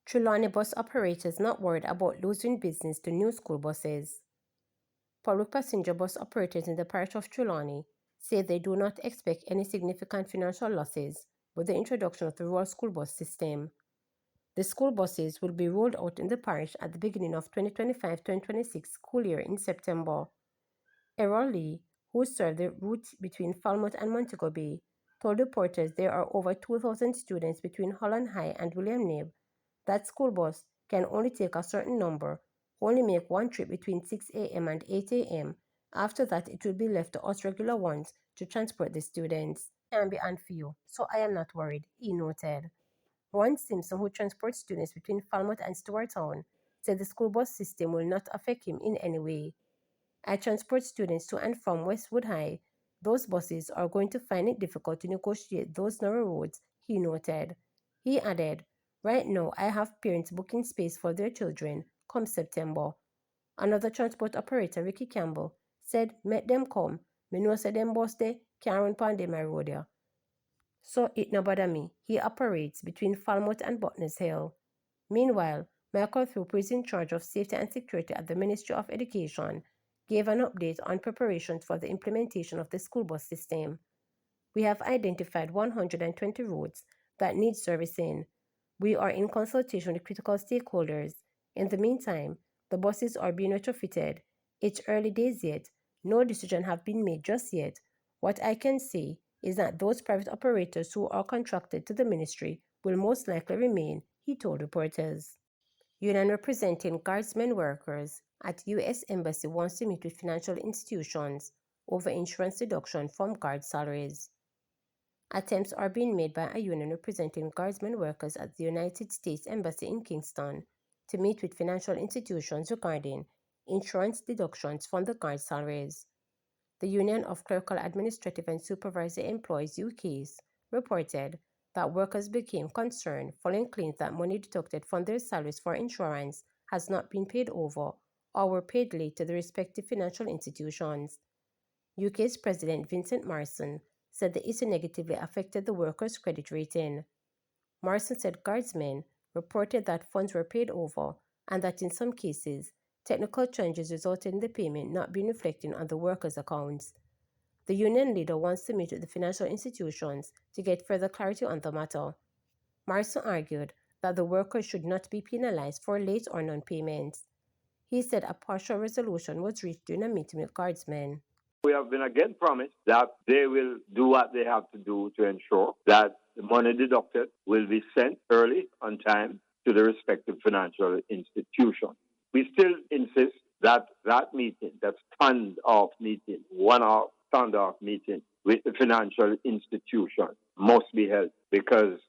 Trilani bus operators not worried about losing business to new school buses. Public passenger bus operators in the parish of Trilani say they do not expect any significant financial losses with the introduction of the rural school bus system. The school buses will be rolled out in the parish at the beginning of 2025-2026 school year in September. Errol Lee, who served the route between Falmouth and Montego Bay, told reporters there are over 2,000 students between Holland High and William Nib. That school bus can only take a certain number, only make one trip between 6 a.m. and 8 a.m. After that, it will be left to us regular ones to transport the students. It can be unfair, so I am not worried, he noted. Ron Simpson, who transports students between Falmouth and Stewarttown, said the school bus system will not affect him in any way. I transport students to and from Westwood High. Those buses are going to find it difficult to negotiate those narrow roads, he noted. He added, right now I have parents booking space for their children come September. Another transport operator, Ricky Campbell, said, "Met them come. Me know say them bus they can't run pon my road here. So it no bother me." He operates between Falmouth and Botnes Hill. Meanwhile, Michael Thorpe, who is in charge of safety and security at the Ministry of Education, gave an update on preparations for the implementation of the school bus system. We have identified 120 roads that need servicing. We are in consultation with critical stakeholders. In the meantime, the buses are being retrofitted. It's early days yet. No decision have been made just yet. What I can say is that those private operators who are contracted to the ministry will most likely remain, he told reporters. Union representing guardsmen workers at U.S. Embassy wants to meet with financial institutions over insurance deduction from guard salaries. Attempts are being made by a union representing guardsmen workers at the United States Embassy in Kingston to meet with financial institutions regarding insurance deductions from the guard salaries. The Union of Clerical, Administrative and Supervisory Employees UKs reported that workers became concerned following claims that money deducted from their salaries for insurance has not been paid over or were paid late to the respective financial institutions. UK's President Vincent Morrison said the issue negatively affected the workers' credit rating. Morrison said guardsmen reported that funds were paid over and that in some cases, technical challenges resulted in the payment not being reflected on the workers' accounts. The union leader wants to meet with the financial institutions to get further clarity on the matter. Morrison argued that the workers should not be penalized for late or non-payments. He said a partial resolution was reached during a meeting with guardsmen. We have been again promised that they will do what they have to do to ensure that the money deducted will be sent early on time to the respective financial institution. We still insist that that meeting, that standoff meeting, one-off standoff meeting with the financial institution must be held because,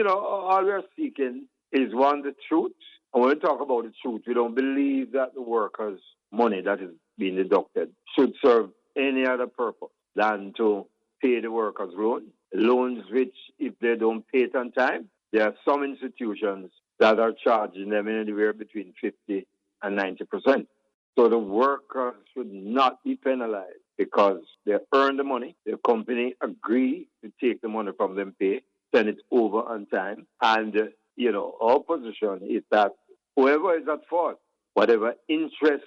all we're seeking is one, the truth. And when we talk about the truth, we don't believe that the workers' money that is being deducted should serve any other purpose than to pay the workers' loans which, if they don't pay it on time, there are some institutions that are charging them anywhere between 50 and 90%. So the workers should not be penalized because they earn the money, the company agree to take the money from them, pay, send it over on time, and, our position is that whoever is at fault, whatever interest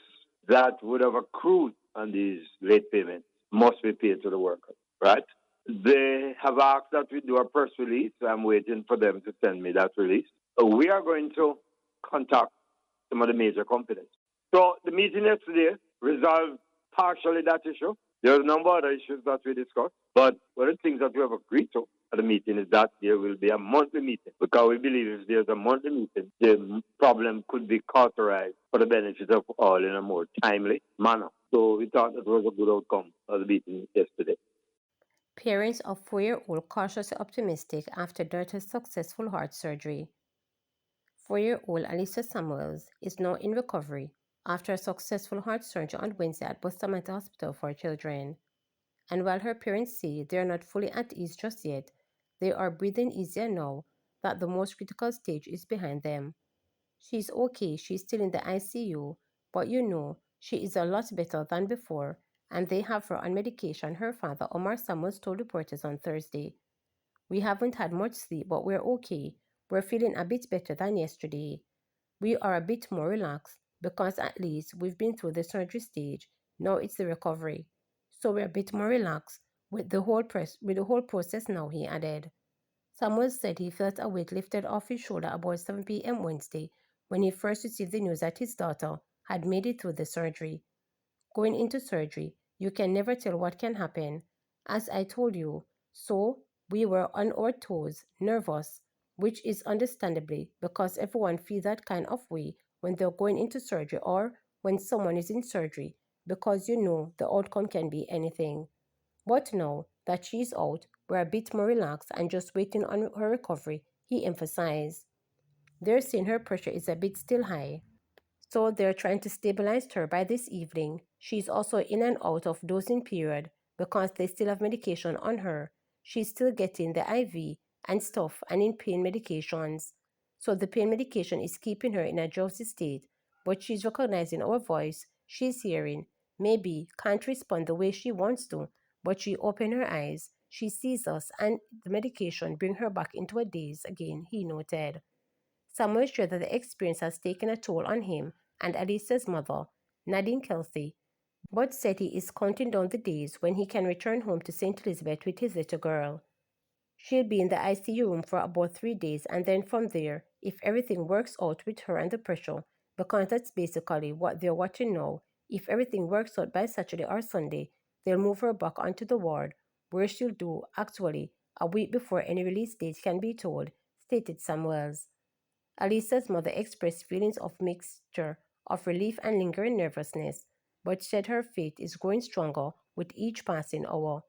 that would have accrued on these late payments must be paid to the workers, right? They have asked that we do a press release. I'm waiting for them to send me that release. We are going to contact some of the major companies. So the meeting yesterday resolved partially that issue. There are a number of other issues that we discussed, but one of the things that we have agreed to at the meeting is that there will be a monthly meeting because we believe if there's a monthly meeting, the problem could be cauterized for the benefit of all in a more timely manner. So we thought that was a good outcome of the meeting yesterday. Parents of 4-year-old cautiously optimistic after daughter's successful heart surgery. 4-year-old Alicia Samuels is now in recovery after a successful heart surgery on Wednesday at Bustamante Hospital for Children. And while her parents say they are not fully at ease just yet, they are breathing easier now that the most critical stage is behind them. She's okay, she's still in the ICU, but She is a lot better than before, and they have her on medication, her father, Omar Samuels, told reporters on Thursday. We haven't had much sleep, but we're okay. We're feeling a bit better than yesterday. We are a bit more relaxed because at least we've been through the surgery stage. Now it's the recovery. So we're a bit more relaxed with the whole process now, he added. Samuel said he felt a weight lifted off his shoulder about 7 p.m. Wednesday when he first received the news that his daughter had made it through the surgery. Going into surgery, you can never tell what can happen. As I told you, so we were on our toes, nervous, which is understandably because everyone feels that kind of way when they're going into surgery or when someone is in surgery because you know the outcome can be anything. But now that she's out, we're a bit more relaxed and just waiting on her recovery, he emphasized. They're saying her pressure is a bit still high, so they're trying to stabilize her by this evening. She's also in and out of dosing period because they still have medication on her. She's still getting the IV and stuff and in pain medications. So the pain medication is keeping her in a drowsy state, but she's recognizing our voice. She's hearing. Maybe can't respond the way she wants to, but she opened her eyes. She sees us and the medication bring her back into a daze again, he noted. Samuel shared that the experience has taken a toll on him and Alicia's mother, Nadine Kelsey, but said he is counting down the days when he can return home to St. Elizabeth with his little girl. She'll be in the ICU room for about 3 days, and then from there, if everything works out with her and the pressure, because that's basically what they're watching now, if everything works out by Saturday or Sunday, they'll move her back onto the ward, where she'll do actually a week before any release date can be told, stated Samuels. Alicia's mother expressed feelings of mixture of relief and lingering nervousness, but said her faith is growing stronger with each passing hour.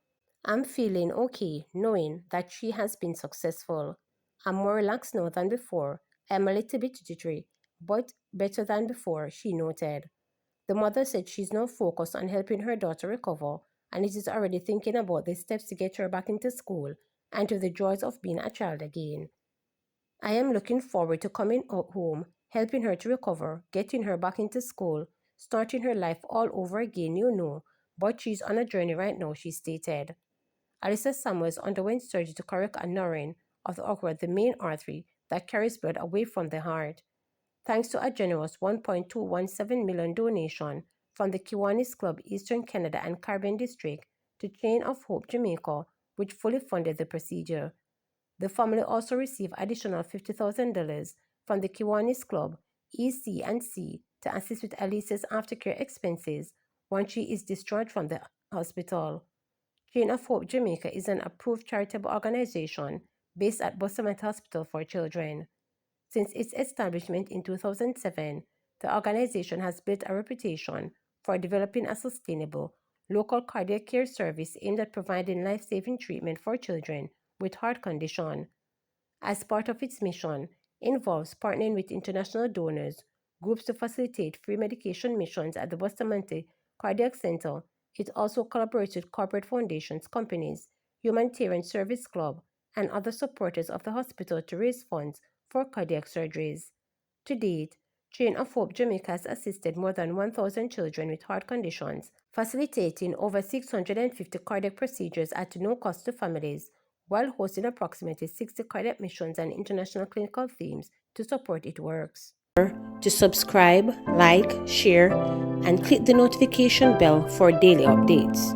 I'm feeling okay knowing that she has been successful. I'm more relaxed now than before. I'm a little bit jittery, but better than before, she noted. The mother said she's now focused on helping her daughter recover and is already thinking about the steps to get her back into school and to the joys of being a child again. I am looking forward to coming home, helping her to recover, getting her back into school, starting her life all over again, you know. But she's on a journey right now, she stated. Alyssa Samuels underwent surgery to correct a narrowing of the awkward, the main artery that carries blood away from the heart. Thanks to a generous $1.217 million donation from the Kiwanis Club Eastern Canada and Caribbean District to Chain of Hope Jamaica, which fully funded the procedure. The family also received additional $50,000 from the Kiwanis Club, EC&C, to assist with Alicia's aftercare expenses once she is discharged from the hospital. Chain of Hope Jamaica is an approved charitable organization based at Bustamante Hospital for Children. Since its establishment in 2007, the organization has built a reputation for developing a sustainable, local cardiac care service aimed at providing life-saving treatment for children with heart condition. As part of its mission, involves partnering with international donors, groups to facilitate free medication missions at the Bustamante Cardiac Center. It also collaborates with corporate foundations, companies, humanitarian service club, and other supporters of the hospital to raise funds for cardiac surgeries. To date, Chain of Hope Jamaica has assisted more than 1,000 children with heart conditions, facilitating over 650 cardiac procedures at no cost to families, while hosting approximately 60 cardiac missions and international clinical themes to support its works. To subscribe, like, share, and click the notification bell for daily updates.